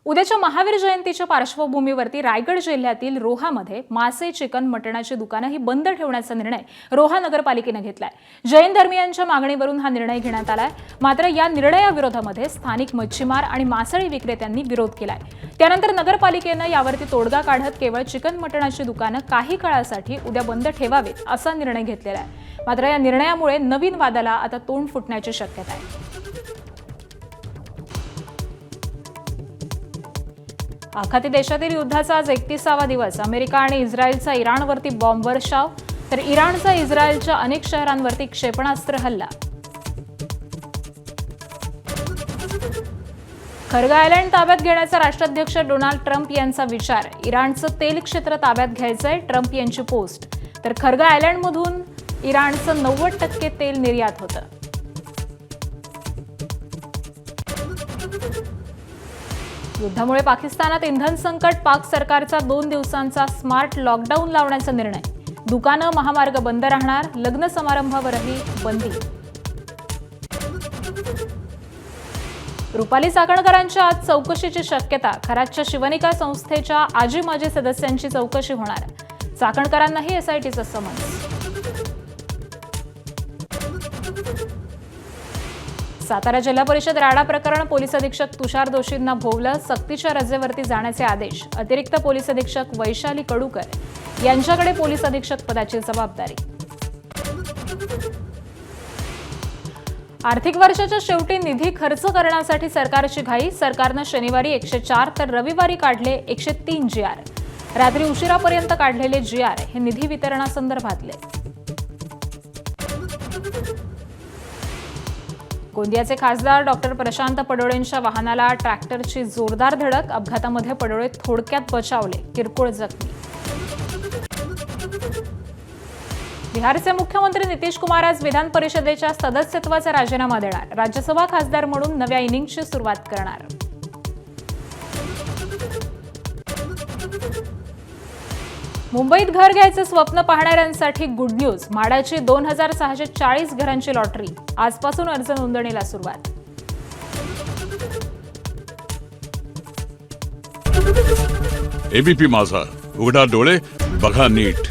उद्याच्या महावीर जयंतीच्या पार्श्वभूमीवरती रायगड जिल्ह्यातील रोहामध्ये मासे, चिकन, मटणाची दुकानं ही बंद ठेवण्याचा निर्णय रोहा नगरपालिकेने घेतलाय। जैन धर्मीयांच्या मागणीवरून हा निर्णय घेण्यात आलाय। मात्र या निर्णयाविरोधामध्ये स्थानिक मच्छीमार आणि मासळी विक्रेत्यांनी विरोध केलाय। त्यानंतर नगरपालिकेने यावरती तोडगा काढत केवळ चिकन, मटणाची दुकानं काही काळासाठी उद्या बंद ठेवावीत असा निर्णय घेतलेला आहे। मात्र या निर्णयामुळे नवीन वादाला आता तोंड फुटण्याची शक्यता आहे। आखाती देशातील युद्धाचा आज 31वा दिवस। अमेरिका आणि इस्रायलचा इराणवरती बॉम्ब वर्षाव, तर इराणचा इस्रायलच्या अनेक शहरांवरती क्षेपणास्त्र हल्ला। खर्ग आयलँड ताब्यात घेण्याचा राष्ट्राध्यक्ष डोनाल्ड ट्रम्प यांचा विचार। इराणचं तेल क्षेत्र ताब्यात घ्यायचंय, ट्रम्प यांची पोस्ट। तर खर्ग आयलँडमधून इराणचं 90% तेल निर्यात होतं। युद्धामुळे पाकिस्तानात इंधन संकट, पाक सरकारचा 2 दिवसांचा स्मार्ट लॉकडाऊन लावण्याचा निर्णय। दुकानं, महामार्ग बंद राहणार, लग्न समारंभावरही बंदी। रुपाली चाकणकरांच्या आज चौकशीची शक्यता। खरातच्या शिवनिका संस्थेच्या आजी माजी सदस्यांची चौकशी होणार। चाकणकरांनाही एसआयटीचं समन्स। सातारा जिल्हा परिषद राडा प्रकरण, पोलीस अधीक्षक तुषार दोशींना भोवलं, सक्तीच्या रजेवरती जाण्याचे आदेश। अतिरिक्त पोलीस अधीक्षक वैशाली कडूकर यांच्याकडे पोलीस अधीक्षक पदाची जबाबदारी। आर्थिक वर्षाच्या शेवटी निधी खर्च करण्यासाठी सरकारची घाई। सरकारनं शनिवारी 104 तर रविवारी काढले 103 GR। रात्री उशिरापर्यंत काढलेले GR हे निधी वितरणासंदर्भातले। गोंदियाचे खासदार डॉक्टर प्रशांत पडोळेंच्या वाहनाला ट्रॅक्टरची जोरदार धडक। अपघातामध्ये पडोळे थोडक्यात बचावले, किरकोळ जखमी। बिहारचे मुख्यमंत्री नितीश कुमार आज विधान परिषदेच्या सदस्यत्वाचा राजीनामा देणार। राज्यसभा खासदार म्हणून नव्या इनिंगची सुरुवात करणार। मुंबईत घर घ्यायचं स्वप्न पाहणाऱ्यांसाठी गुड न्यूज। म्हाडाची 2640 घरांची लॉटरी। आजपासून अर्ज नोंदणीला सुरुवात। एबीपी माझा, उघडा डोळे बघा नीट।